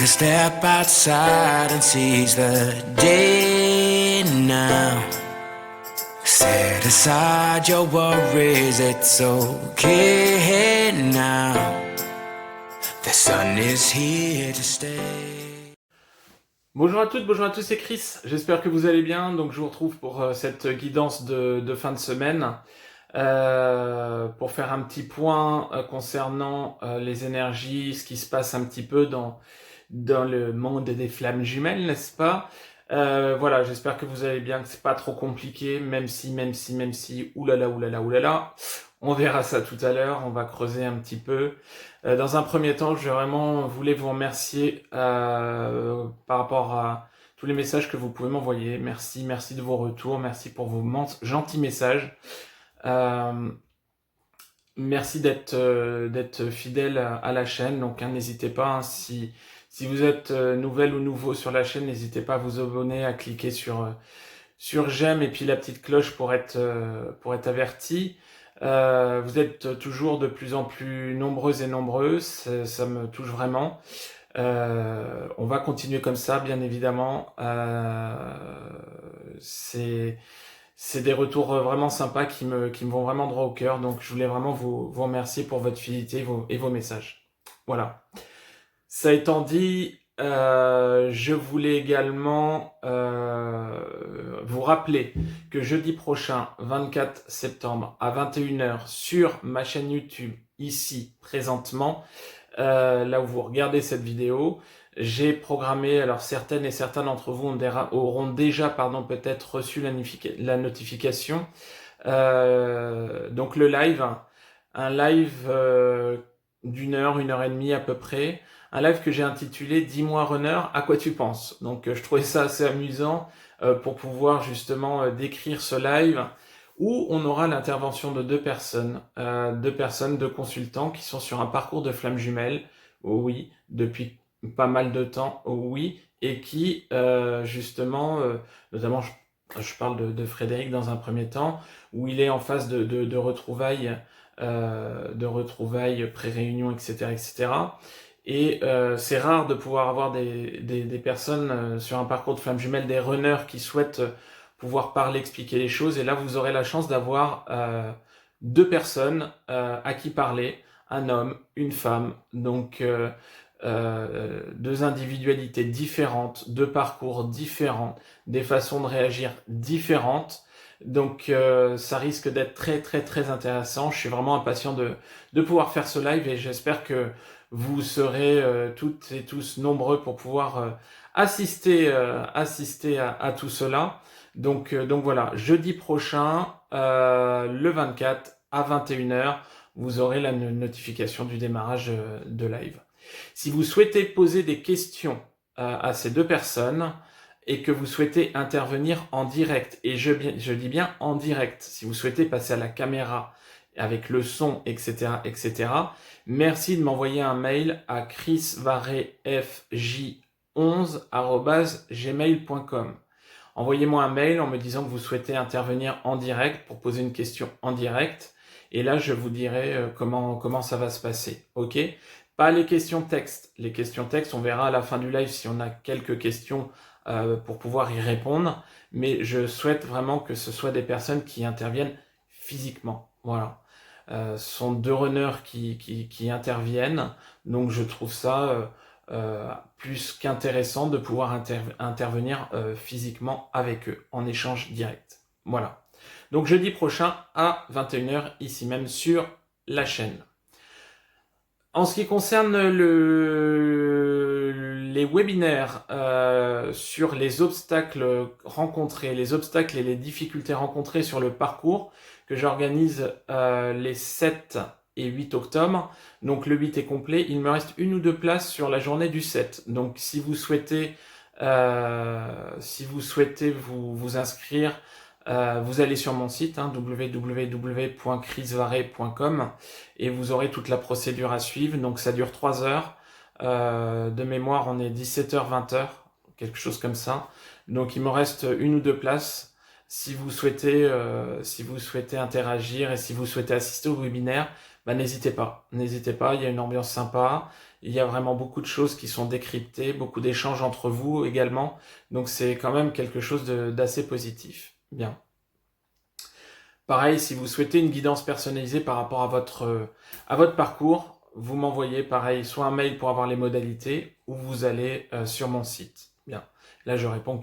a step outside and seize the day now. Set aside your worries, it's okay now. The sun is here to stay. Bonjour à toutes, bonjour à tous, c'est Chris. J'espère que vous allez bien. Donc je vous retrouve pour cette guidance de fin de semaine. Pour faire un petit point concernant les énergies, ce qui se passe un petit peu dans le monde des flammes jumelles, n'est-ce pas? Voilà, j'espère que vous allez bien, que c'est pas trop compliqué, même si, oulala, on verra ça tout à l'heure, on va creuser un petit peu. Dans un premier temps, je vraiment voulais vous remercier par rapport à tous les messages que vous pouvez m'envoyer. Merci de vos retours, merci pour vos gentils messages. Merci d'être fidèle à la chaîne, donc n'hésitez pas, si vous êtes nouvelle ou nouveau sur la chaîne, n'hésitez pas à vous abonner, à cliquer sur j'aime et puis la petite cloche pour être averti. Vous êtes toujours de plus en plus nombreuses et nombreuses, ça me touche vraiment. On va continuer comme ça, bien évidemment. C'est des retours vraiment sympas qui me vont vraiment droit au cœur. Donc je voulais vraiment vous remercier pour votre fidélité et vos messages. Voilà. Ça étant dit, je voulais également vous rappeler que jeudi prochain, 24 septembre, à 21h, sur ma chaîne YouTube, ici, présentement, là où vous regardez cette vidéo, j'ai programmé, alors certaines et certains d'entre vous auront déjà peut-être reçu la notification, donc le live, un live d'une heure, 1h30 à peu près, un live que j'ai intitulé « Dis-moi runner, à quoi tu penses ?» Donc je trouvais ça assez amusant pour pouvoir justement décrire ce live où on aura l'intervention de deux personnes, deux consultants qui sont sur un parcours de flammes jumelles, oui, depuis pas mal de temps, oui, et qui justement, notamment je parle de Frédéric dans un premier temps, où il est en phase de retrouvailles, pré-réunion, etc. Et c'est rare de pouvoir avoir des personnes sur un parcours de flammes jumelles, des runners qui souhaitent pouvoir parler, expliquer les choses. Et là, vous aurez la chance d'avoir deux personnes à qui parler, un homme, une femme, donc deux individualités différentes, deux parcours différents, des façons de réagir différentes. Donc ça risque d'être très intéressant. Je suis vraiment impatient de pouvoir faire ce live et j'espère que vous serez toutes et tous nombreux pour pouvoir assister à tout cela. Donc voilà, jeudi prochain, le 24 à 21h, vous aurez la notification du démarrage de live. Si vous souhaitez poser des questions à ces deux personnes et que vous souhaitez intervenir en direct, et je dis bien en direct, si vous souhaitez passer à la caméra avec le son, etc., merci de m'envoyer un mail à chrisvarefj11@gmail.com. Envoyez-moi un mail en me disant que vous souhaitez intervenir en direct pour poser une question en direct, et là je vous dirai comment ça va se passer, ok ? Pas les questions texte. Les questions texte, on verra à la fin du live si on a quelques questions pour pouvoir y répondre. Mais je souhaite vraiment que ce soit des personnes qui interviennent physiquement. Voilà. Ce sont deux runners qui interviennent. Donc je trouve ça plus qu'intéressant de pouvoir intervenir physiquement avec eux en échange direct. Voilà. Donc jeudi prochain à 21h ici même sur la chaîne. En ce qui concerne les webinaires sur les obstacles rencontrés, les obstacles et les difficultés rencontrées sur le parcours que j'organise les 7 et 8 octobre, donc le 8 est complet, il me reste une ou deux places sur la journée du 7. Donc si vous souhaitez vous inscrire, vous allez sur mon site www.chrisvaré.com et vous aurez toute la procédure à suivre. Donc ça dure 3 heures. De mémoire, on est 17h-20h, quelque chose comme ça. Donc il me reste une ou deux places. Si vous souhaitez interagir et si vous souhaitez assister au webinaire, bah, n'hésitez pas, il y a une ambiance sympa, il y a vraiment beaucoup de choses qui sont décryptées, beaucoup d'échanges entre vous également, donc c'est quand même quelque chose d'assez positif. Bien. Pareil, si vous souhaitez une guidance personnalisée par rapport à votre parcours, vous m'envoyez pareil, soit un mail pour avoir les modalités, ou vous allez sur mon site. Bien. Là, je réponds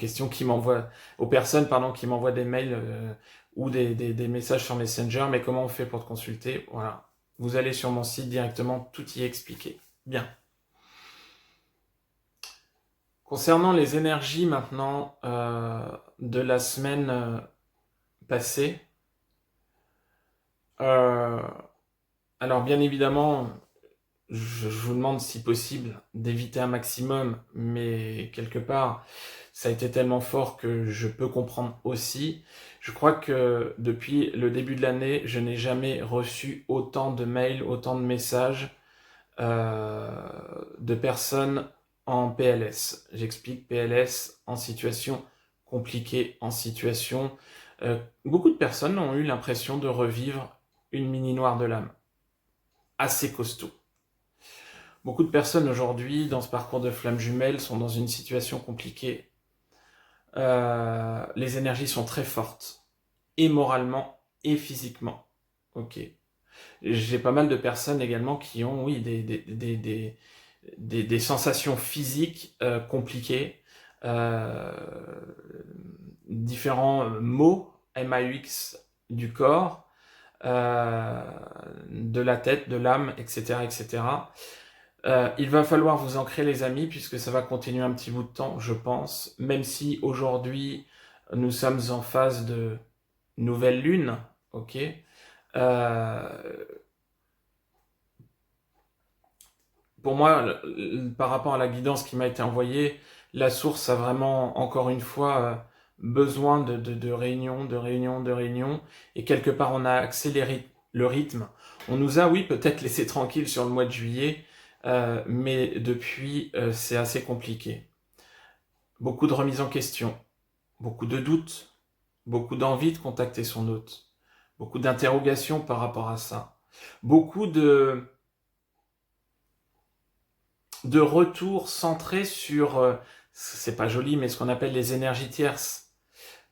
aux personnes qui m'envoient des mails ou des messages sur Messenger, mais comment on fait pour te consulter? Voilà. Vous allez sur mon site directement, tout y est expliqué. Bien. Concernant les énergies maintenant de la semaine passée, alors bien évidemment, je vous demande si possible d'éviter un maximum, mais quelque part, ça a été tellement fort que je peux comprendre aussi. Je crois que depuis le début de l'année, je n'ai jamais reçu autant de mails, autant de messages de personnes en PLS. J'explique PLS en situation compliquée, en situation... beaucoup de personnes ont eu l'impression de revivre une mini noire de l'âme. Assez costaud. Beaucoup de personnes aujourd'hui, dans ce parcours de flammes jumelles, sont dans une situation compliquée. Les énergies sont très fortes, et moralement, et physiquement. Ok. J'ai pas mal de personnes également qui ont, oui, des sensations physiques compliquées, différents maux, MAUX du corps, de la tête, de l'âme, etc., etc. Il va falloir vous ancrer les amis puisque ça va continuer un petit bout de temps, je pense, même si aujourd'hui nous sommes en phase de nouvelle lune, ok. Pour moi, par rapport à la guidance qui m'a été envoyée, la source a vraiment, encore une fois, besoin de réunions, de réunions, de réunions, et quelque part on a accéléré le rythme. On nous a, oui, peut-être laissé tranquille sur le mois de juillet, mais depuis, c'est assez compliqué. Beaucoup de remises en question, beaucoup de doutes, beaucoup d'envie de contacter son hôte, beaucoup d'interrogations par rapport à ça, beaucoup de retours centrés sur, c'est pas joli, mais ce qu'on appelle les énergies tierces.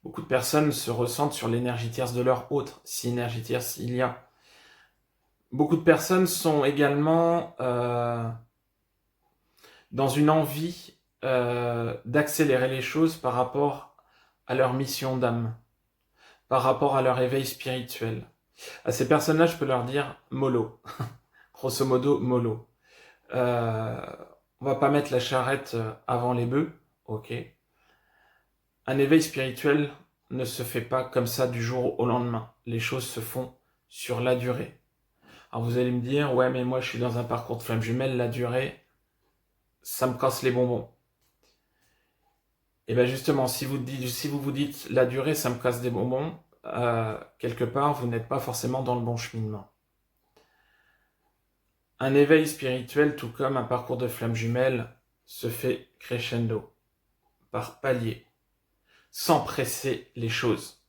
Beaucoup de personnes se ressentent sur l'énergie tierce de leur autre, si énergie tierce il y a. Beaucoup de personnes sont également dans une envie d'accélérer les choses par rapport à leur mission d'âme, par rapport à leur éveil spirituel. À ces personnes-là, je peux leur dire mollo, grosso modo mollo. On va pas mettre la charrette avant les bœufs, ok. Un éveil spirituel ne se fait pas comme ça du jour au lendemain. Les choses se font sur la durée. Alors vous allez me dire, ouais mais moi je suis dans un parcours de flamme jumelle, la durée, ça me casse les bonbons. Et bien justement, si vous vous dites la durée, ça me casse des bonbons, quelque part, vous n'êtes pas forcément dans le bon cheminement. Un éveil spirituel, tout comme un parcours de flamme jumelle, se fait crescendo, par paliers, sans presser les choses.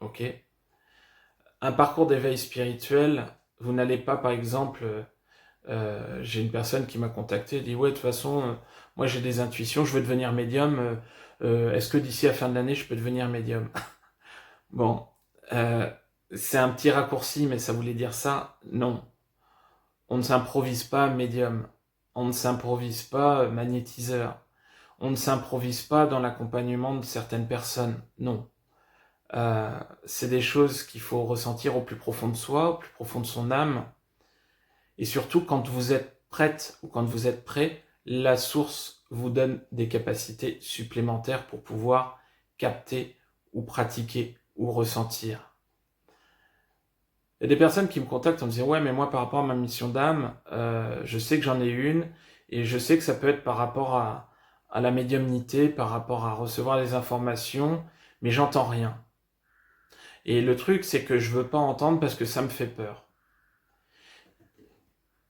Ok ? Un parcours d'éveil spirituel, vous n'allez pas, par exemple, j'ai une personne qui m'a contacté, dit ouais, de toute façon, moi j'ai des intuitions, je veux devenir médium. Est-ce que d'ici à la fin de l'année, je peux devenir médium? Bon, c'est un petit raccourci, mais ça voulait dire ça. Non, on ne s'improvise pas médium, on ne s'improvise pas magnétiseur, on ne s'improvise pas dans l'accompagnement de certaines personnes. Non, c'est des choses qu'il faut ressentir au plus profond de soi, au plus profond de son âme. Et surtout, quand vous êtes prête ou quand vous êtes prêt, la source vous donne des capacités supplémentaires pour pouvoir capter ou pratiquer ou ressentir. Il y a des personnes qui me contactent en me disant « Ouais, mais moi, par rapport à ma mission d'âme, je sais que j'en ai une et je sais que ça peut être par rapport à la médiumnité, par rapport à recevoir des informations, mais j'entends rien. » Et le truc, c'est que je veux pas entendre parce que ça me fait peur.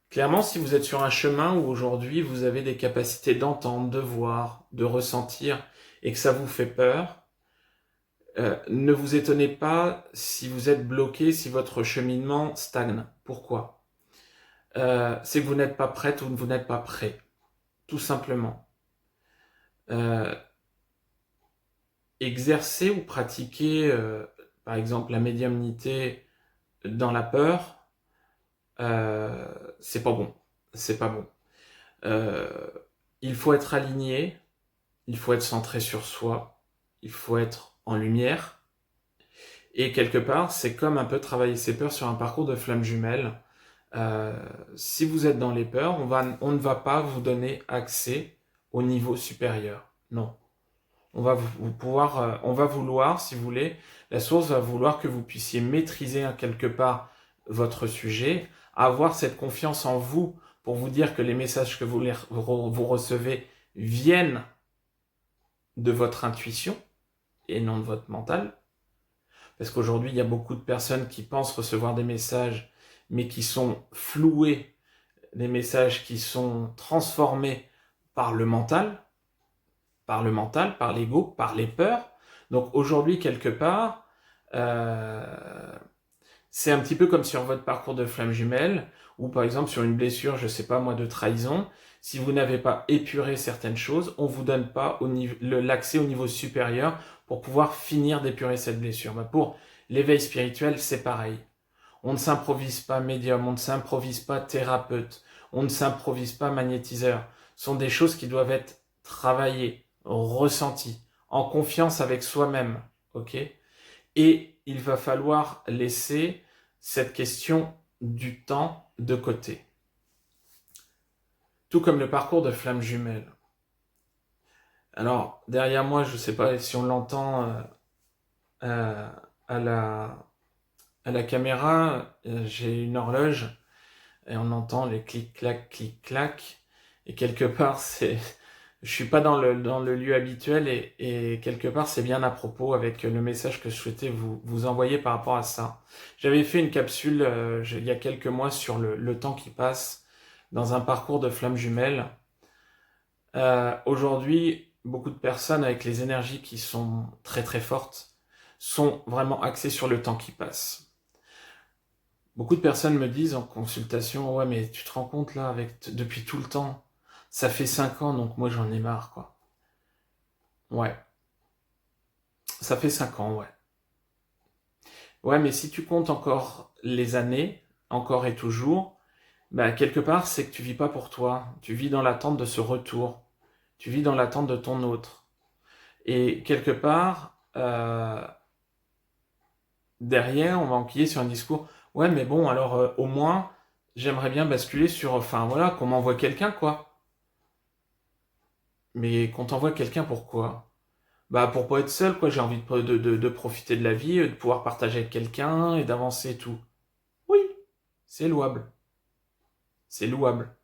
Clairement, si vous êtes sur un chemin où aujourd'hui vous avez des capacités d'entendre, de voir, de ressentir, et que ça vous fait peur, ne vous étonnez pas si vous êtes bloqué, si votre cheminement stagne. Pourquoi ? c'est que vous n'êtes pas prête ou que vous n'êtes pas prêt, tout simplement. Exercer ou pratiquer, par exemple, la médiumnité dans la peur, c'est pas bon. C'est pas bon. Il faut être aligné, il faut être centré sur soi, il faut être en lumière. Et quelque part, c'est comme un peu travailler ses peurs sur un parcours de flammes jumelles. Si vous êtes dans les peurs, on ne va pas vous donner accès au niveau supérieur. Non. On va on va vouloir, si vous voulez, la source va vouloir que vous puissiez maîtriser quelque part votre sujet, avoir cette confiance en vous pour vous dire que les messages que vous recevez viennent de votre intuition et non de votre mental. Parce qu'aujourd'hui, il y a beaucoup de personnes qui pensent recevoir des messages, mais qui sont floués, des messages qui sont transformés par le mental, par l'ego, par les peurs. Donc aujourd'hui, quelque part, c'est un petit peu comme sur votre parcours de flamme jumelle, ou par exemple sur une blessure, je sais pas moi, de trahison. Si vous n'avez pas épuré certaines choses, on vous donne pas l'accès au niveau supérieur pour pouvoir finir d'épurer cette blessure. Pour l'éveil spirituel, c'est pareil. On ne s'improvise pas médium, on ne s'improvise pas thérapeute, on ne s'improvise pas magnétiseur. Ce sont des choses qui doivent être travaillées, ressenties, en confiance avec soi-même, ok ? Et il va falloir laisser cette question du temps de côté. Tout comme le parcours de flamme jumelle. Alors, derrière moi, je ne sais pas si on l'entend à la caméra, j'ai une horloge et on entend les clic-clac, clic-clac. Et quelque part, je suis pas dans le lieu habituel et quelque part, c'est bien à propos avec le message que je souhaitais vous envoyer par rapport à ça. J'avais fait une capsule il y a quelques mois sur le temps qui passe dans un parcours de flammes jumelles. Aujourd'hui, beaucoup de personnes avec les énergies qui sont très très fortes sont vraiment axées sur le temps qui passe. Beaucoup de personnes me disent en consultation, ouais mais tu te rends compte là, depuis tout le temps, ça fait 5 ans donc moi j'en ai marre quoi. Ouais, ça fait 5 ans, ouais. Ouais mais si tu comptes encore les années, encore et toujours, bah quelque part c'est que tu vis pas pour toi, tu vis dans l'attente de ce retour, tu vis dans l'attente de ton autre. Et quelque part, derrière, on va enquiller sur un discours. Ouais, mais bon, alors au moins, j'aimerais bien basculer sur, enfin voilà, qu'on m'envoie quelqu'un, quoi. Mais qu'on t'envoie quelqu'un, pourquoi? Bah pour pas être seul, quoi. J'ai envie de profiter de la vie, de pouvoir partager avec quelqu'un et d'avancer et tout. Oui, c'est louable. C'est louable.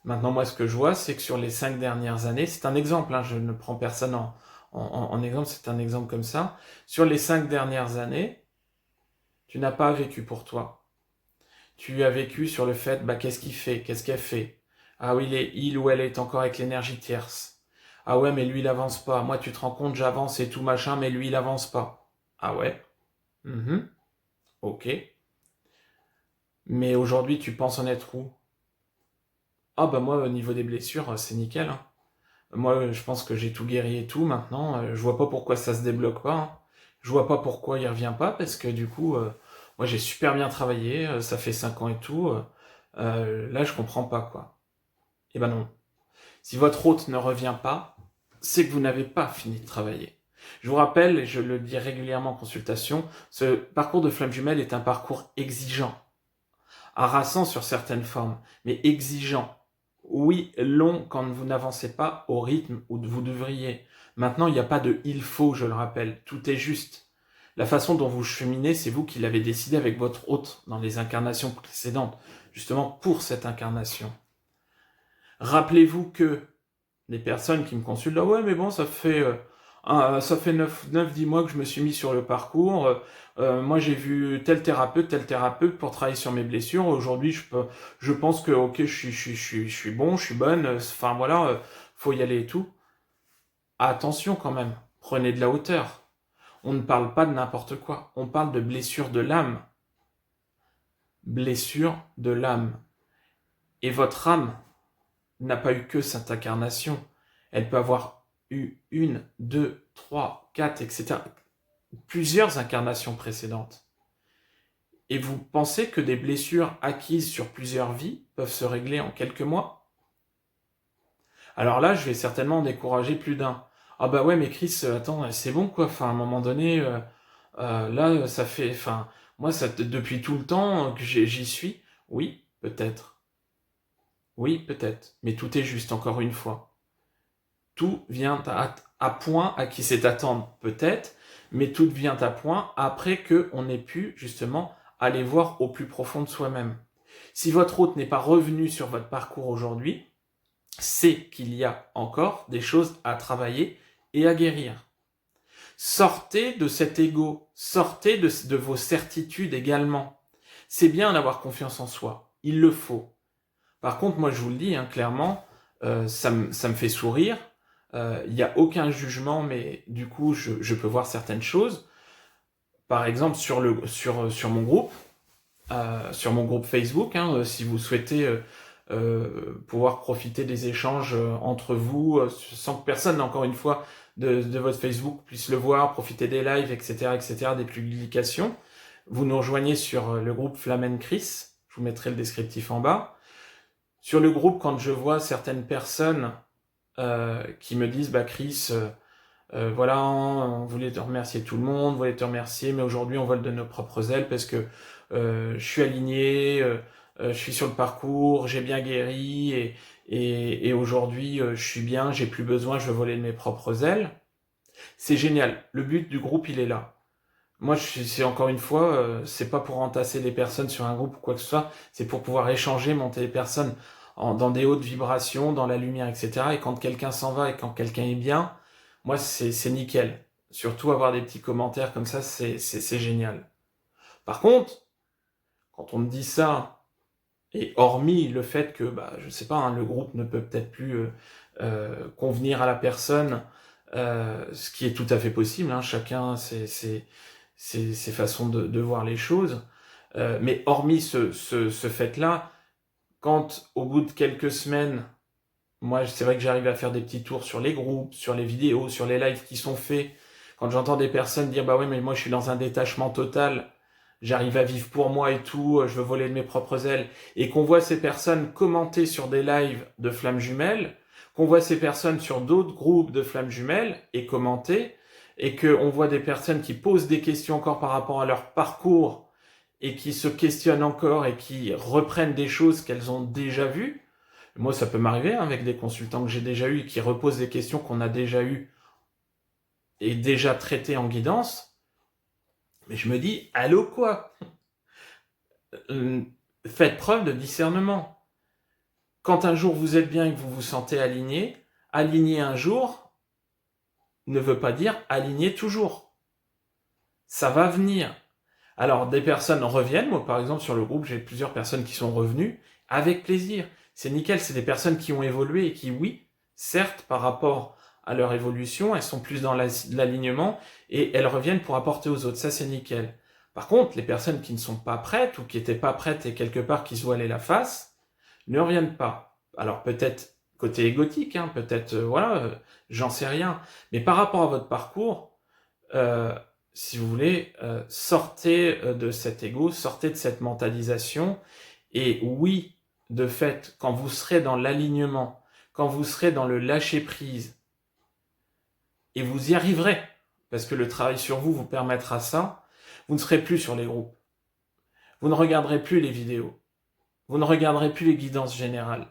Maintenant, moi, ce que je vois, c'est que sur les 5 dernières années, c'est un exemple, hein, je ne prends personne en exemple, c'est un exemple comme ça. Sur les 5 dernières années, tu n'as pas vécu pour toi. Tu as vécu sur le fait, bah, qu'est-ce qu'il fait, qu'est-ce qu'elle fait. Ah oui, il ou elle est encore avec l'énergie tierce. Ah ouais, mais lui, il avance pas. Moi, tu te rends compte, j'avance et tout machin, mais lui, il avance pas. Ah ouais. Mhm. Ok. Mais aujourd'hui, tu penses en être où? Ah bah moi, au niveau des blessures, c'est nickel, hein. Moi, je pense que j'ai tout guéri et tout. Maintenant, je vois pas pourquoi ça se débloque pas, hein. Je vois pas pourquoi il revient pas, parce que du coup, moi j'ai super bien travaillé, ça fait 5 ans et tout. Là, je comprends pas, quoi. Eh ben non. Si votre hôte ne revient pas, c'est que vous n'avez pas fini de travailler. Je vous rappelle, et je le dis régulièrement en consultation, ce parcours de flamme jumelle est un parcours exigeant, harassant sur certaines formes, mais exigeant. Oui, long quand vous n'avancez pas au rythme où vous devriez. Maintenant, il n'y a pas de il faut, je le rappelle, tout est juste. La façon dont vous cheminez, c'est vous qui l'avez décidé avec votre hôte dans les incarnations précédentes, justement pour cette incarnation. Rappelez-vous que les personnes qui me consultent, ah ouais, mais bon, ça fait 9-10 mois que je me suis mis sur le parcours. Moi, j'ai vu tel thérapeute pour travailler sur mes blessures. Aujourd'hui, je pense que, ok, je suis bon, je suis bonne. Enfin, voilà, faut y aller et tout. Attention quand même, prenez de la hauteur. On ne parle pas de n'importe quoi. On parle de blessure de l'âme. Blessure de l'âme. Et votre âme n'a pas eu que cette incarnation. Elle peut avoir eu 1, 2, 3, 4, etc. Plusieurs incarnations précédentes. Et vous pensez que des blessures acquises sur plusieurs vies peuvent se régler en quelques mois? Alors là, je vais certainement en décourager plus d'un. Ah bah ouais, mais Chris, attends, c'est bon quoi, enfin, à un moment donné, là, ça fait, enfin, moi, ça, depuis tout le temps que j'y suis. Oui, peut-être. Oui, peut-être. Mais tout est juste, encore une fois. Tout vient à point à qui c'est attendre, peut-être, mais tout vient à point après qu'on ait pu, justement, aller voir au plus profond de soi-même. Si votre hôte n'est pas revenu sur votre parcours aujourd'hui, c'est qu'il y a encore des choses à travailler et à guérir. Sortez de cet ego, sortez de vos certitudes également. C'est bien d'avoir confiance en soi, il le faut. Par contre, moi je vous le dis clairement, ça me fait sourire, il n'y a aucun jugement, mais du coup je peux voir certaines choses. Par exemple sur mon groupe, sur mon groupe Facebook, si vous souhaitez pouvoir profiter des échanges entre vous, sans que personne, encore une fois, de votre Facebook puisse le voir, profiter des lives, etc., des publications. Vous nous rejoignez sur le groupe Flamen Chris, je vous mettrai le descriptif en bas. Sur le groupe, quand je vois certaines personnes qui me disent « Bah Chris, voilà, on voulait te remercier tout le monde, on voulait te remercier, mais aujourd'hui on vole de nos propres ailes parce que je suis aligné, je suis sur le parcours, j'ai bien guéri et aujourd'hui je suis bien, j'ai plus besoin, je veux voler de mes propres ailes. » C'est génial. Le but du groupe, il est là. Moi, c'est encore une fois, c'est pas pour entasser les personnes sur un groupe ou quoi que ce soit, c'est pour pouvoir échanger, monter les personnes dans des hautes vibrations, dans la lumière, etc. Et quand quelqu'un s'en va et quand quelqu'un est bien, moi, c'est nickel. Surtout avoir des petits commentaires comme ça, c'est génial. Par contre, quand on me dit ça, et hormis le fait que, je sais pas, le groupe ne peut peut-être plus convenir à la personne, ce qui est tout à fait possible, chacun ses façons de voir les choses, mais hormis ce fait-là, quand au bout de quelques semaines, moi c'est vrai que j'arrive à faire des petits tours sur les groupes, sur les vidéos, sur les lives qui sont faits, quand j'entends des personnes dire bah oui mais moi je suis dans un détachement total, j'arrive à vivre pour moi et tout, je veux voler de mes propres ailes, et qu'on voit ces personnes commenter sur des lives de Flammes Jumelles, qu'on voit ces personnes sur d'autres groupes de Flammes Jumelles et commenter, et qu'on voit des personnes qui posent des questions encore par rapport à leur parcours et qui se questionnent encore et qui reprennent des choses qu'elles ont déjà vues. Moi, ça peut m'arriver avec des consultants que j'ai déjà eus qui reposent des questions qu'on a déjà eues et déjà traitées en guidance. Mais je me dis, allô quoi? Faites preuve de discernement. Quand un jour vous êtes bien et que vous vous sentez aligné un jour ne veut pas dire aligner toujours. Ça va venir. Alors, des personnes reviennent. Moi, par exemple, sur le groupe, j'ai plusieurs personnes qui sont revenues avec plaisir. C'est nickel. C'est des personnes qui ont évolué et qui, oui, certes, par rapport à leur évolution, elles sont plus dans l'alignement et elles reviennent pour apporter aux autres. Ça, c'est nickel. Par contre, les personnes qui ne sont pas prêtes ou qui n'étaient pas prêtes et quelque part qui se voilaient la face ne reviennent pas. Alors, peut-être côté égotique, peut-être, j'en sais rien. Mais par rapport à votre parcours, si vous voulez, sortez de cet ego, sortez de cette mentalisation. Et oui, de fait, quand vous serez dans l'alignement, quand vous serez dans le lâcher-prise, et vous y arriverez, parce que le travail sur vous vous permettra ça, vous ne serez plus sur les groupes. Vous ne regarderez plus les vidéos. Vous ne regarderez plus les guidances générales.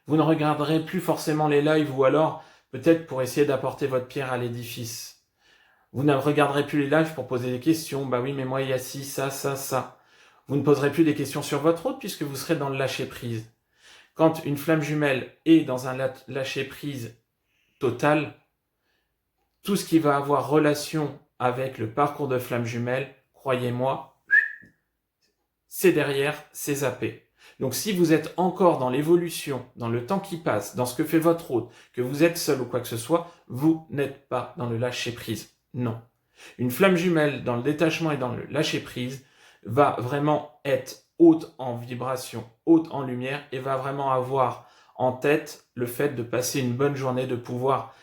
Vous ne regarderez plus forcément les lives ou alors peut-être pour essayer d'apporter votre pierre à l'édifice. Vous ne regarderez plus les lives pour poser des questions. Bah oui, mais moi, il y a ci, ça, ça, ça. Vous ne poserez plus des questions sur votre autre puisque vous serez dans le lâcher-prise. Quand une flamme jumelle est dans un lâcher-prise total, tout ce qui va avoir relation avec le parcours de flamme jumelle, croyez-moi, c'est derrière, c'est zappé. Donc si vous êtes encore dans l'évolution, dans le temps qui passe, dans ce que fait votre hôte, que vous êtes seul ou quoi que ce soit, vous n'êtes pas dans le lâcher-prise. Non. Une flamme jumelle dans le détachement et dans le lâcher-prise va vraiment être haute en vibration, haute en lumière et va vraiment avoir en tête le fait de passer une bonne journée, de pouvoir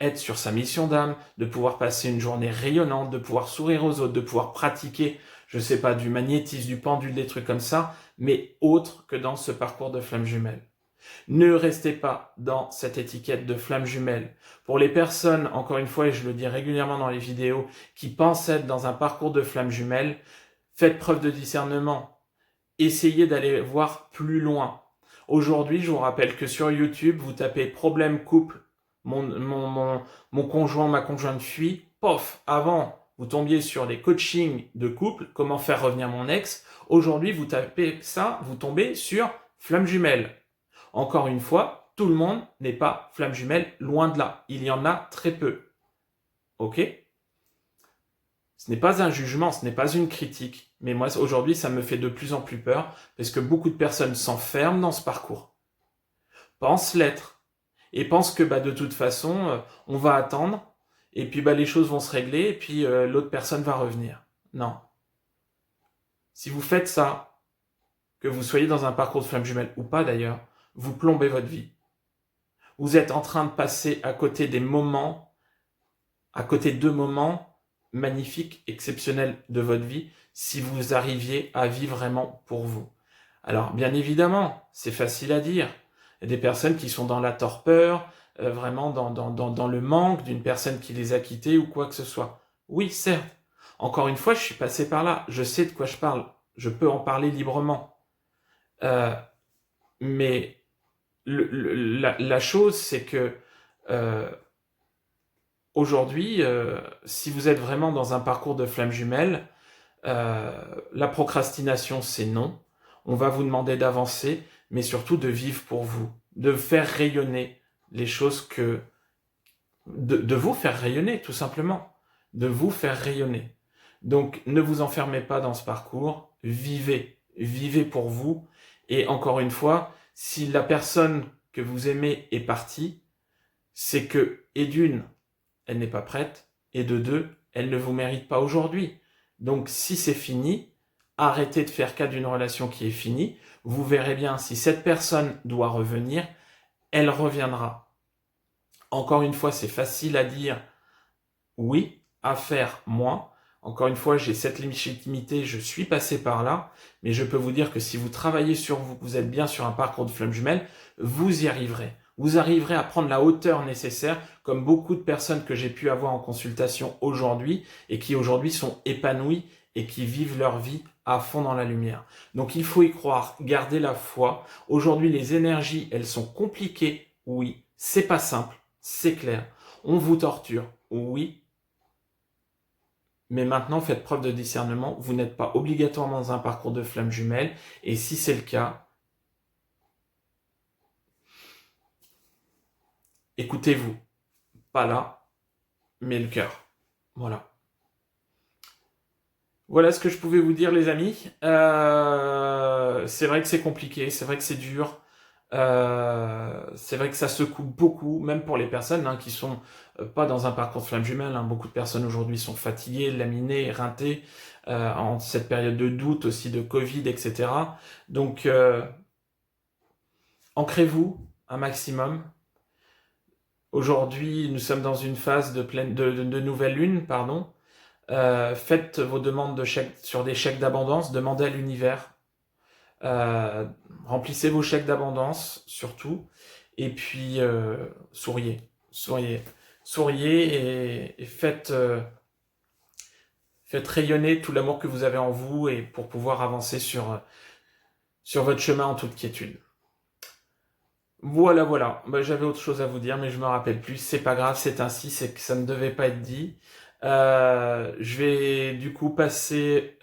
être sur sa mission d'âme, de pouvoir passer une journée rayonnante, de pouvoir sourire aux autres, de pouvoir pratiquer, je sais pas, du magnétisme, du pendule, des trucs comme ça, mais autre que dans ce parcours de flamme jumelle. Ne restez pas dans cette étiquette de flamme jumelle. Pour les personnes, encore une fois, et je le dis régulièrement dans les vidéos, qui pensent être dans un parcours de flamme jumelle, faites preuve de discernement. Essayez d'aller voir plus loin. Aujourd'hui, je vous rappelle que sur YouTube, vous tapez problème couple, mon conjoint, ma conjointe fuit, pof, avant, vous tombiez sur des coachings de couple, comment faire revenir mon ex. Aujourd'hui, vous tapez ça, vous tombez sur flamme jumelle. Encore une fois, tout le monde n'est pas flamme jumelle, loin de là. Il y en a très peu. Ok ? Ce n'est pas un jugement, ce n'est pas une critique. Mais moi, aujourd'hui, ça me fait de plus en plus peur parce que beaucoup de personnes s'enferment dans ce parcours, pensent l'être et pensent que de toute façon, on va attendre et puis les choses vont se régler et puis l'autre personne va revenir. Non. Si vous faites ça, que vous soyez dans un parcours de flamme jumelle ou pas d'ailleurs, vous plombez votre vie. Vous êtes en train de passer à côté de moments magnifiques, exceptionnels de votre vie, si vous arriviez à vivre vraiment pour vous. Alors, bien évidemment, c'est facile à dire. Il y a des personnes qui sont dans la torpeur, vraiment dans le manque d'une personne qui les a quittés ou quoi que ce soit. Oui, certes. Encore une fois, je suis passé par là. Je sais de quoi je parle. Je peux en parler librement. Mais la chose, c'est que aujourd'hui, si vous êtes vraiment dans un parcours de flamme jumelle, la procrastination, c'est non. On va vous demander d'avancer, mais surtout de vivre pour vous, de faire rayonner les choses de vous faire rayonner, tout simplement. De vous faire rayonner. Donc, ne vous enfermez pas dans ce parcours, vivez pour vous. Et encore une fois, si la personne que vous aimez est partie, c'est que, et d'une, elle n'est pas prête, et de deux, elle ne vous mérite pas aujourd'hui. Donc, si c'est fini, arrêtez de faire cas d'une relation qui est finie. Vous verrez bien, si cette personne doit revenir, elle reviendra. Encore une fois, c'est facile à dire oui, à faire moins. Encore une fois, j'ai cette légitimité, je suis passé par là, mais je peux vous dire que si vous travaillez sur vous, vous êtes bien sur un parcours de flamme jumelle, vous y arriverez. Vous arriverez à prendre la hauteur nécessaire, comme beaucoup de personnes que j'ai pu avoir en consultation aujourd'hui, et qui aujourd'hui sont épanouies et qui vivent leur vie à fond dans la lumière. Donc il faut y croire, garder la foi. Aujourd'hui, les énergies, elles sont compliquées, oui. C'est pas simple, c'est clair. On vous torture, oui. Mais maintenant, faites preuve de discernement. Vous n'êtes pas obligatoirement dans un parcours de flamme jumelle. Et si c'est le cas, écoutez-vous. Pas là, mais le cœur. Voilà. Voilà ce que je pouvais vous dire, les amis. C'est vrai que c'est compliqué, c'est vrai que c'est dur. C'est vrai que ça secoue beaucoup, même pour les personnes qui sont pas dans un parcours de flamme jumelle. Beaucoup de personnes aujourd'hui sont fatiguées, laminées, éreintées, en cette période de doute aussi, de Covid, etc. Donc, ancrez-vous un maximum. Aujourd'hui, nous sommes dans une phase de nouvelle lune, pardon. Faites vos demandes sur des chèques d'abondance, demandez à l'univers. Remplissez vos chèques d'abondance, surtout. Et puis, souriez et faites rayonner tout l'amour que vous avez en vous et pour pouvoir avancer sur votre chemin en toute quiétude. Voilà. J'avais autre chose à vous dire, mais je me rappelle plus. C'est pas grave, c'est ainsi, c'est que ça ne devait pas être dit. Je vais du coup passer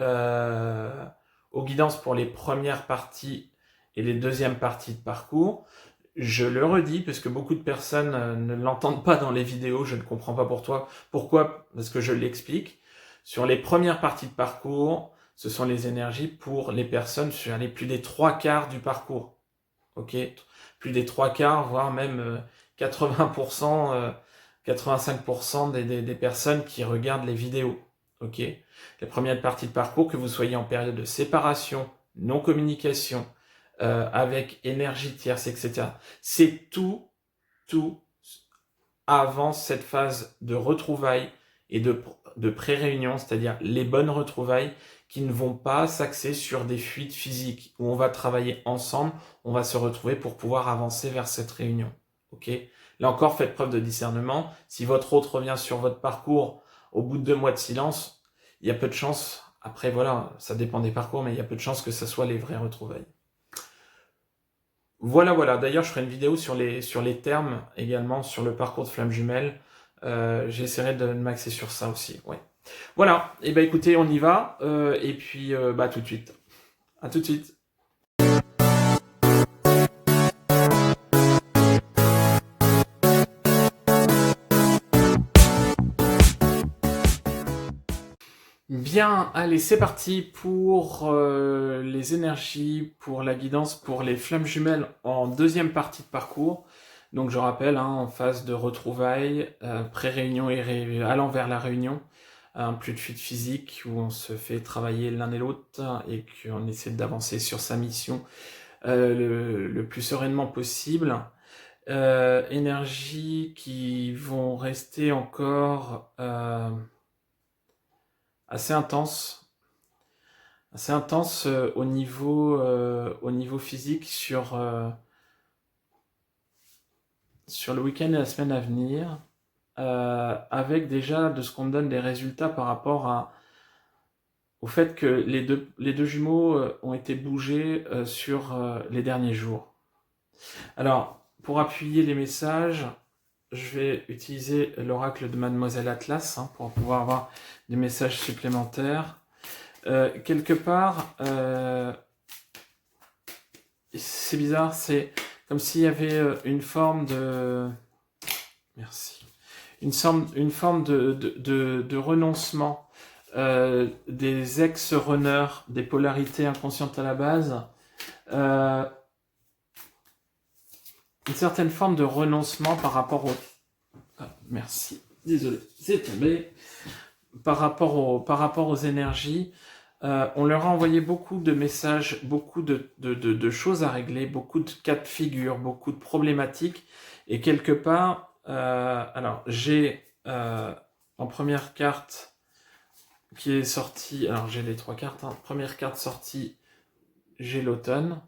aux guidances pour les premières parties et les deuxièmes parties de parcours. Je le redis, parce que beaucoup de personnes ne l'entendent pas dans les vidéos, je ne comprends pas pourquoi, parce que je l'explique. Sur les premières parties de parcours, ce sont les énergies pour les personnes sur les plus des 3/4 du parcours. Ok, plus des 3/4, voire même 80%, 85% des personnes qui regardent les vidéos. Ok, les premières parties de parcours, que vous soyez en période de séparation, non-communication, avec énergie tierce, etc. C'est tout avant cette phase de retrouvailles et de pré-réunion, c'est-à-dire les bonnes retrouvailles qui ne vont pas s'axer sur des fuites physiques, où on va travailler ensemble, on va se retrouver pour pouvoir avancer vers cette réunion. Ok ? Là encore, faites preuve de discernement. Si votre hôte revient sur votre parcours au bout de 2 mois de silence, il y a peu de chances, après voilà, ça dépend des parcours, mais il y a peu de chances que ce soit les vraies retrouvailles. Voilà. D'ailleurs, je ferai une vidéo sur les termes également, sur le parcours de flamme jumelle. J'essaierai de m'axer sur ça aussi. Ouais. Voilà. Et ben écoutez, on y va. Et puis, tout de suite. À tout de suite. Bien, allez, c'est parti pour les énergies, pour la guidance, pour les flammes jumelles en deuxième partie de parcours. Donc je rappelle, en phase de retrouvailles, pré-réunion et allant vers la réunion, plus de fuite physique où on se fait travailler l'un et l'autre et qu'on essaie d'avancer sur sa mission le plus sereinement possible. Énergies qui vont rester encore assez intenses au niveau physique sur le week-end et la semaine à venir, avec déjà de ce qu'on me donne des résultats par rapport au fait que les deux jumeaux ont été bougés sur les derniers jours. Alors, pour appuyer les messages, je vais utiliser l'oracle de Mademoiselle Atlas pour pouvoir avoir des messages supplémentaires. Quelque part, c'est bizarre, c'est comme s'il y avait une forme de... Merci. Une forme de renoncement des ex-runners, des polarités inconscientes à la base. Une certaine forme de renoncement par rapport au... merci. Désolé, c'est tombé. Par rapport aux énergies, on leur a envoyé beaucoup de messages, beaucoup de choses à régler, beaucoup de cas de figure, beaucoup de problématiques. Et quelque part, alors j'ai en première carte qui est sortie, alors j'ai les 3 cartes, première carte sortie, j'ai l'automne,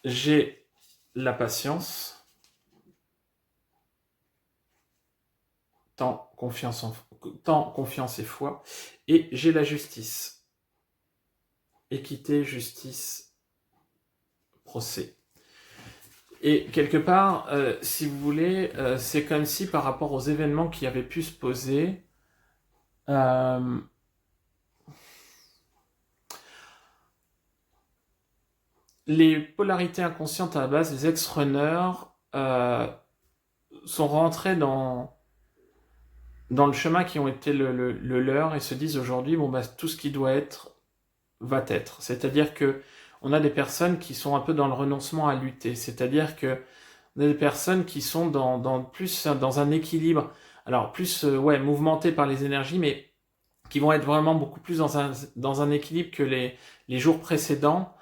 j'ai la patience, temps, confiance et foi, et j'ai la justice. Équité, justice, procès. Et quelque part, si vous voulez, c'est comme si par rapport aux événements qui avaient pu se poser, les polarités inconscientes à la base, les ex-runners, sont rentrés dans le chemin qui ont été le leur et se disent aujourd'hui, tout ce qui doit être va être. C'est-à-dire que on a des personnes qui sont un peu dans le renoncement à lutter. C'est-à-dire que on a des personnes qui sont plus dans un équilibre, alors plus mouvementé par les énergies, mais qui vont être vraiment beaucoup plus dans un équilibre que les jours précédents,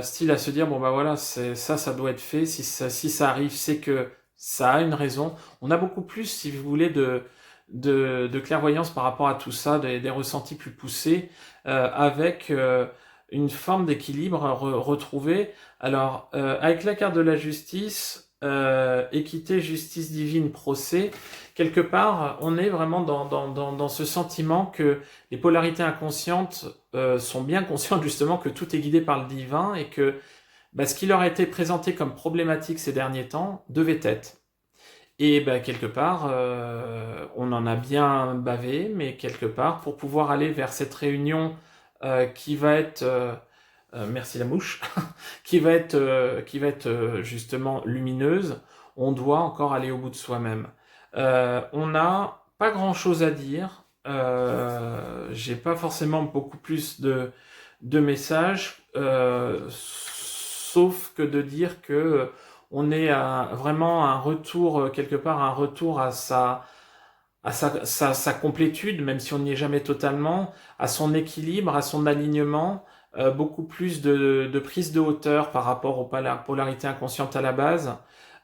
style à se dire ça doit être fait, si ça arrive, c'est que ça a une raison. On a beaucoup plus, si vous voulez, de clairvoyance par rapport à tout ça, des ressentis plus poussés, avec une forme d'équilibre retrouvée. Alors, avec la carte de la justice, équité, justice divine, procès, quelque part, on est vraiment dans ce sentiment que les polarités inconscientes sont bien conscientes justement que tout est guidé par le divin et que ce qui leur a été présenté comme problématique ces derniers temps devait être. Et quelque part, on en a bien bavé, mais quelque part, pour pouvoir aller vers cette réunion qui va être... merci la mouche, qui va être justement lumineuse, on doit encore aller au bout de soi-même. On n'a pas grand-chose à dire, j'ai pas forcément beaucoup plus de messages, sauf que de dire que on est vraiment un retour, quelque part un retour à à sa complétude, même si on n'y est jamais totalement, à son équilibre, à son alignement, beaucoup plus de prise de hauteur par rapport aux polarités inconscientes à la base.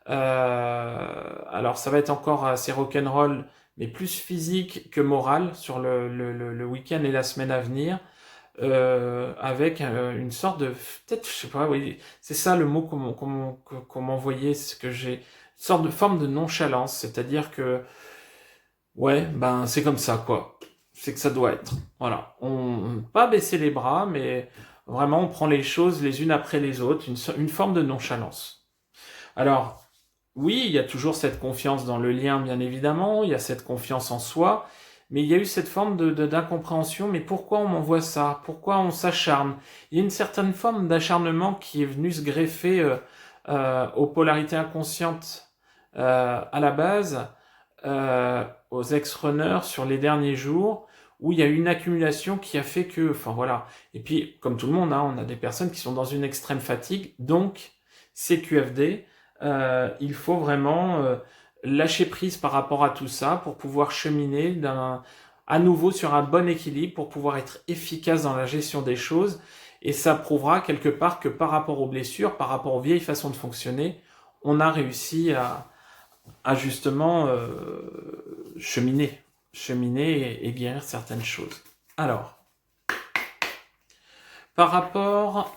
Alors ça va être encore assez rock'n'roll, mais plus physique que moral sur le week-end et la semaine à venir, avec une sorte de, peut-être, je sais pas, oui, c'est ça le mot qu'on m'envoyait, ce que j'ai, une sorte de forme de nonchalance, c'est-à-dire que, ouais, ben c'est comme ça quoi, c'est que ça doit être, voilà, on pas baisser les bras, mais vraiment on prend les choses les unes après les autres, une forme de nonchalance. Alors, oui, il y a toujours cette confiance dans le lien, bien évidemment, il y a cette confiance en soi, mais il y a eu cette forme d'incompréhension, mais pourquoi on m'envoie ça? Pourquoi on s'acharne? Il y a une certaine forme d'acharnement qui est venue se greffer aux polarités inconscientes à la base, aux ex-runners sur les derniers jours, où il y a eu une accumulation qui a fait que, enfin voilà. Et puis, comme tout le monde, hein, on a des personnes qui sont dans une extrême fatigue, donc CQFD, il faut vraiment lâcher prise par rapport à tout ça pour pouvoir cheminer à nouveau sur un bon équilibre, pour pouvoir être efficace dans la gestion des choses. Et ça prouvera quelque part que par rapport aux blessures, par rapport aux vieilles façons de fonctionner, on a réussi à justement cheminer et guérir certaines choses. Alors, par rapport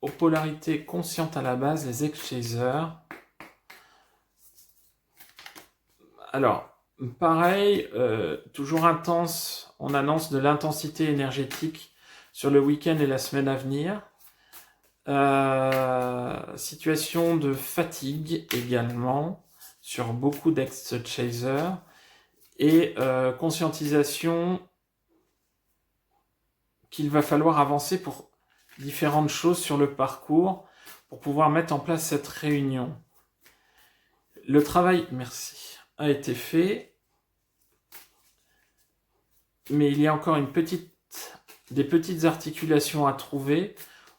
aux polarités conscientes à la base, les ex-chasers. Alors, pareil, toujours intense, on annonce de l'intensité énergétique sur le week-end et la semaine à venir. Situation de fatigue également sur beaucoup d'ex-chasers. Et conscientisation qu'il va falloir avancer pour différentes choses sur le parcours pour pouvoir mettre en place cette réunion. Le travail, merci, a été fait, mais il y a encore des petites articulations à trouver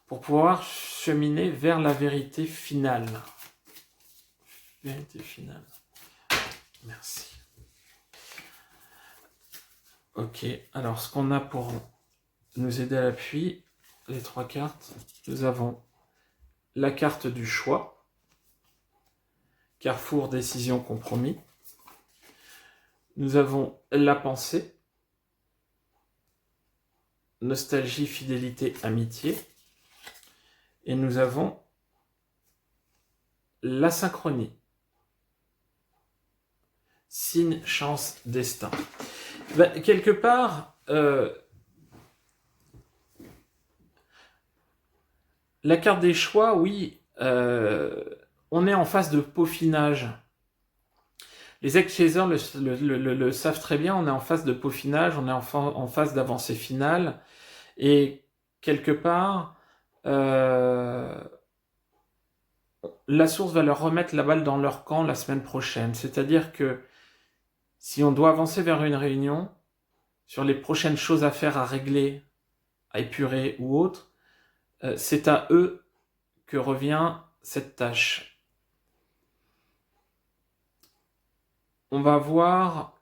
pour pouvoir cheminer vers la vérité finale. Vérité finale. Merci. Ok, alors ce qu'on a pour nous aider à l'appui, les 3 cartes, nous avons la carte du choix, carrefour, décision, compromis. Nous avons la pensée, nostalgie, fidélité, amitié. Et nous avons la synchronie, signe, chance, destin. Ben, quelque part, la carte des choix, oui, on est en phase de peaufinage. Les ex-chasers le savent très bien, on est en phase de peaufinage, on est en phase d'avancée finale. Et quelque part, la source va leur remettre la balle dans leur camp la semaine prochaine. C'est-à-dire que si on doit avancer vers une réunion, sur les prochaines choses à faire, à régler, à épurer ou autre, c'est à eux que revient cette tâche. On va voir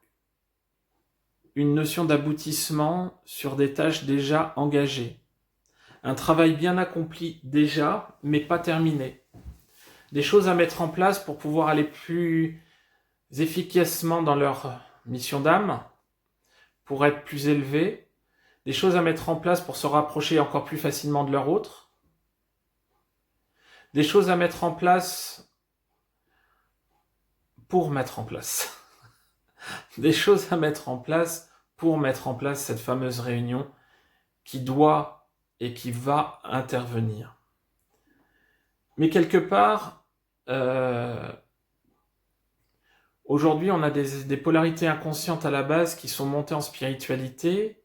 une notion d'aboutissement sur des tâches déjà engagées. Un travail bien accompli déjà, mais pas terminé. Des choses à mettre en place pour pouvoir aller plus efficacement dans leur mission d'âme, pour être plus élevés. Des choses à mettre en place pour se rapprocher encore plus facilement de leur autre. Des choses à mettre en place pour mettre en place. Des choses à mettre en place pour mettre en place cette fameuse réunion qui doit et qui va intervenir. Mais quelque part, aujourd'hui, on a des polarités inconscientes à la base qui sont montées en spiritualité,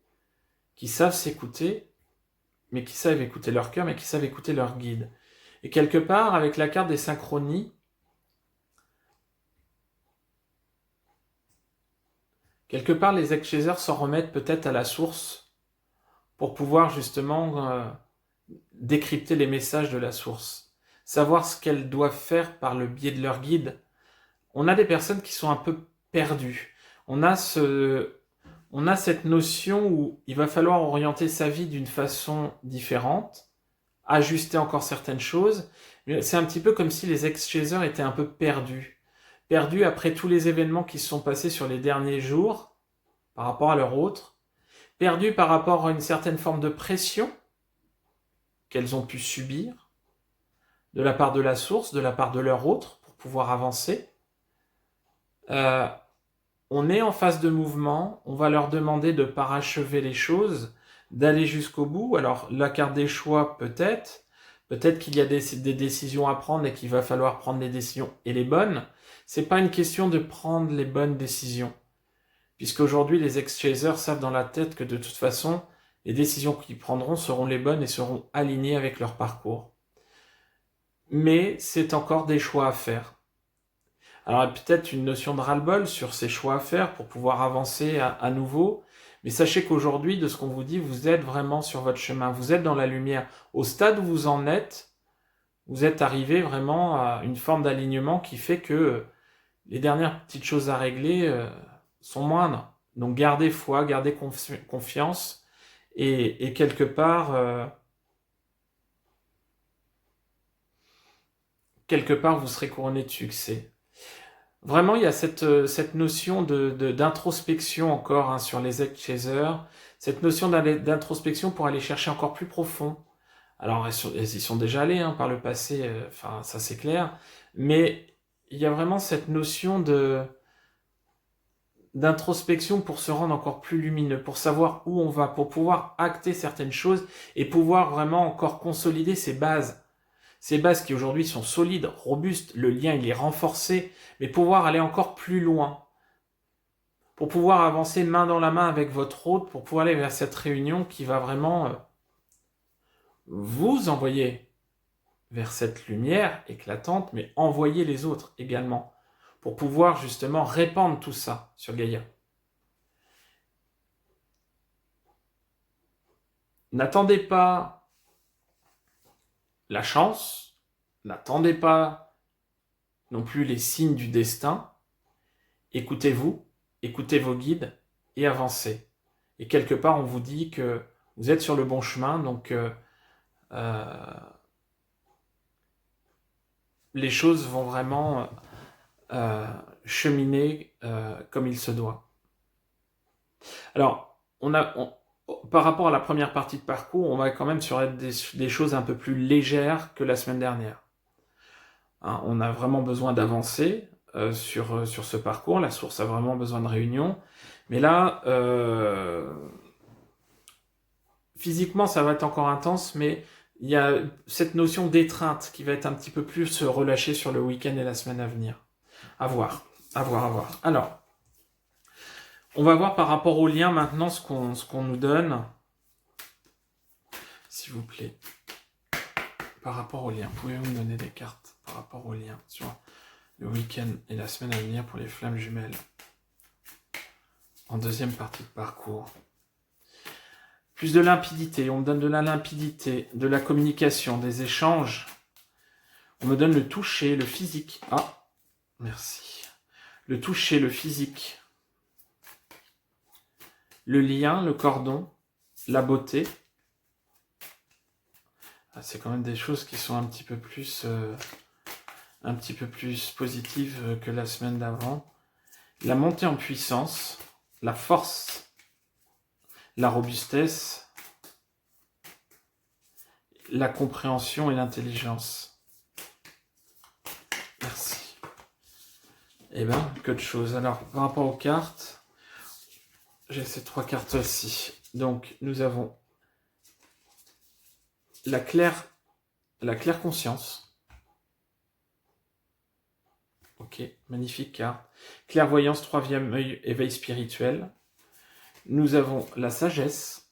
qui savent s'écouter, mais qui savent écouter leur cœur, mais qui savent écouter leur guide. Et quelque part, avec la carte des synchronies, quelque part, les ex-chasers s'en remettent peut-être à la source pour pouvoir justement décrypter les messages de la source. savoir ce qu'elles doivent faire par le biais de leur guide. On a des personnes qui sont un peu perdues. On a cette notion où il va falloir orienter sa vie d'une façon différente, ajuster encore certaines choses. C'est un petit peu comme si les ex-chasers étaient un peu perdus. Perdus après tous les événements qui se sont passés sur les derniers jours par rapport à leur autre. Perdus par rapport à une certaine forme de pression qu'elles ont pu subir de la part de la source, de la part de leur autre pour pouvoir avancer. On est en phase de mouvement, on va leur demander de parachever les choses, d'aller jusqu'au bout. Alors la carte des choix peut-être qu'il y a des décisions à prendre et qu'il va falloir prendre les décisions et les bonnes. C'est pas une question de prendre les bonnes décisions, puisqu'aujourd'hui les ex-chasers savent dans la tête que de toute façon les décisions qu'ils prendront seront les bonnes et seront alignées avec leur parcours. Mais c'est encore des choix à faire. Alors, il y a peut-être une notion de ras-le-bol sur ces choix à faire pour pouvoir avancer à nouveau. Mais sachez qu'aujourd'hui, de ce qu'on vous dit, vous êtes vraiment sur votre chemin. Vous êtes dans la lumière. Au stade où vous en êtes, vous êtes arrivé vraiment à une forme d'alignement qui fait que les dernières petites choses à régler sont moindres. Donc, gardez foi, gardez confiance. Et quelque part, vous serez couronné de succès. Vraiment, il y a cette notion d'introspection encore sur les ex-chasers, cette notion d'introspection pour aller chercher encore plus profond. Alors, elles y sont déjà allées par le passé, ça c'est clair, mais il y a vraiment cette notion d'introspection pour se rendre encore plus lumineux, pour savoir où on va, pour pouvoir acter certaines choses et pouvoir vraiment encore consolider ces bases. Ces bases qui aujourd'hui sont solides, robustes, le lien il est renforcé, mais pouvoir aller encore plus loin, pour pouvoir avancer main dans la main avec votre hôte, pour pouvoir aller vers cette réunion qui va vraiment vous envoyer vers cette lumière éclatante, mais envoyer les autres également, pour pouvoir justement répandre tout ça sur Gaïa. N'attendez pas la chance, n'attendez pas non plus les signes du destin, écoutez-vous, écoutez vos guides et avancez. Et quelque part, on vous dit que vous êtes sur le bon chemin, donc les choses vont vraiment cheminer comme il se doit. Alors, par rapport à la première partie de parcours, on va quand même sur des choses un peu plus légères que la semaine dernière. On a vraiment besoin d'avancer sur ce parcours. La source a vraiment besoin de réunion. Mais là, physiquement, ça va être encore intense, mais il y a cette notion d'étreinte qui va être un petit peu plus relâchée sur le week-end et la semaine à venir. À voir. Alors, on va voir par rapport au lien maintenant ce qu'on nous donne. S'il vous plaît. Par rapport au lien, pouvez-vous me donner des cartes par rapport au lien sur le week-end et la semaine à venir pour les flammes jumelles en deuxième partie de parcours? Plus de limpidité, on me donne de la limpidité, de la communication, des échanges. On me donne le toucher, le physique. Ah, merci. Le toucher, le physique. Le lien, le cordon, la beauté. Ah, c'est quand même des choses qui sont un petit peu plus positives que la semaine d'avant. La montée en puissance, la force, la robustesse, la compréhension et l'intelligence. Merci. Eh bien, que de choses. Alors, par rapport aux cartes, j'ai ces 3 cartes-ci. Donc, nous avons la claire conscience. Ok, magnifique carte. Clairvoyance, 3e œil, éveil spirituel. Nous avons la sagesse.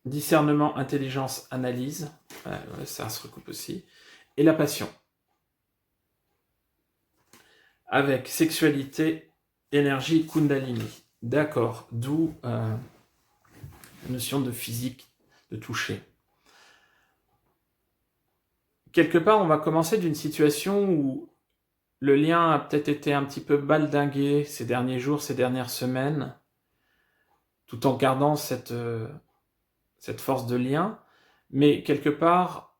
Discernement, intelligence, analyse. Ça se recoupe aussi. Et la passion. Avec sexualité, énergie, kundalini. D'accord, d'où la notion de physique, de toucher. quelque part, on va commencer d'une situation où le lien a peut-être été un petit peu baldingué ces derniers jours, ces dernières semaines, tout en gardant cette force de lien. Mais quelque part,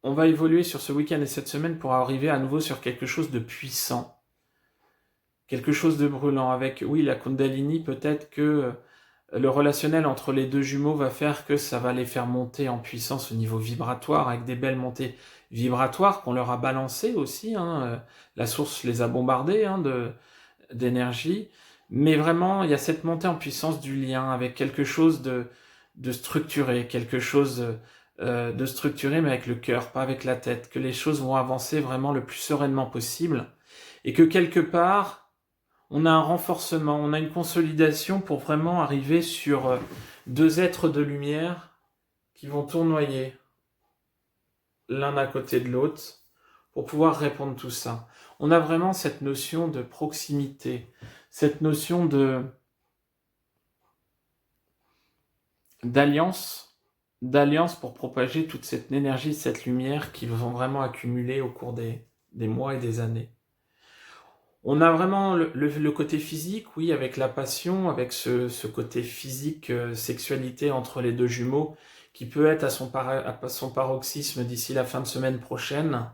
on va évoluer sur ce week-end et cette semaine pour arriver à nouveau sur quelque chose de puissant, quelque chose de brûlant. Avec, oui, la Kundalini, peut-être que le relationnel entre les deux jumeaux va faire que ça va les faire monter en puissance au niveau vibratoire, avec des belles montées vibratoires qu'on leur a balancées aussi. La source les a bombardées d'énergie. Mais vraiment, il y a cette montée en puissance du lien avec quelque chose de structuré, quelque chose de structuré, mais avec le cœur, pas avec la tête. Que les choses vont avancer vraiment le plus sereinement possible. Et que quelque part, on a un renforcement, on a une consolidation pour vraiment arriver sur deux êtres de lumière qui vont tournoyer l'un à côté de l'autre pour pouvoir répondre tout ça. On a vraiment cette notion de proximité, cette notion d'alliance pour propager toute cette énergie, cette lumière qui vont vraiment accumuler au cours des mois et des années. On a vraiment le côté physique, oui, avec la passion, avec ce côté physique, sexualité entre les deux jumeaux, qui peut être à son paroxysme d'ici la fin de semaine prochaine.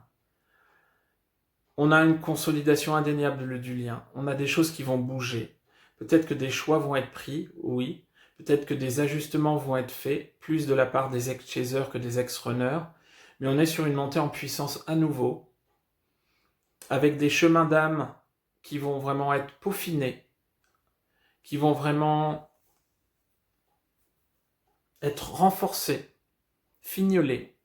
On a une consolidation indéniable du lien. On a des choses qui vont bouger. Peut-être que des choix vont être pris, oui. Peut-être que des ajustements vont être faits, plus de la part des ex-chasers que des ex-runners. Mais on est sur une montée en puissance à nouveau, avec des chemins d'âme qui vont vraiment être peaufinés, qui vont vraiment être renforcés, fignolés.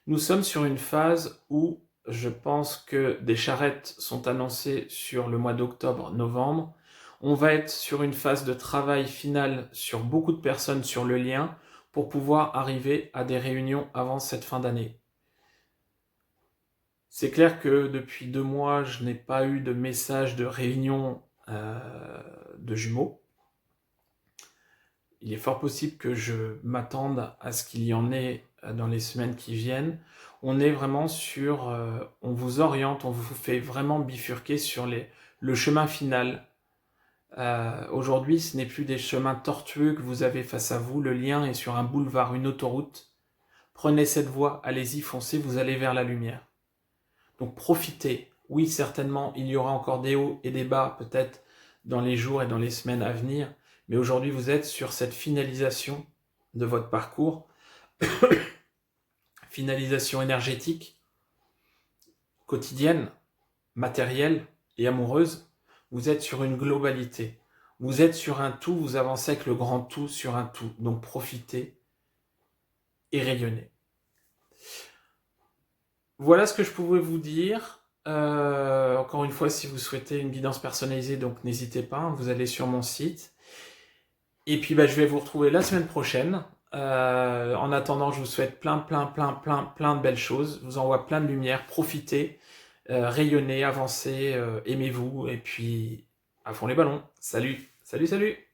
Nous sommes sur une phase où je pense que des charrettes sont annoncées sur le mois d'octobre-novembre. On va être sur une phase de travail final sur beaucoup de personnes sur le lien pour pouvoir arriver à des réunions avant cette fin d'année. C'est clair que depuis 2 mois, je n'ai pas eu de message de réunion de jumeaux. Il est fort possible que je m'attende à ce qu'il y en ait dans les semaines qui viennent. On est vraiment sur... on vous oriente, on vous fait vraiment bifurquer sur le chemin final. Aujourd'hui, ce n'est plus des chemins tortueux que vous avez face à vous. Le lien est sur un boulevard, une autoroute. Prenez cette voie, allez-y, foncez, vous allez vers la lumière. Donc profitez. Oui, certainement, il y aura encore des hauts et des bas, peut-être dans les jours et dans les semaines à venir. Mais aujourd'hui, vous êtes sur cette finalisation de votre parcours. Finalisation énergétique, quotidienne, matérielle et amoureuse. Vous êtes sur une globalité. Vous êtes sur un tout, vous avancez avec le grand tout sur un tout. Donc profitez et rayonnez. Voilà ce que je pouvais vous dire. Encore une fois, si vous souhaitez une guidance personnalisée, donc n'hésitez pas, vous allez sur mon site. Et puis je vais vous retrouver la semaine prochaine. En attendant, je vous souhaite plein de belles choses. Je vous envoie plein de lumière. Profitez, rayonnez, avancez, aimez-vous. Et puis, à fond les ballons. Salut, salut, salut!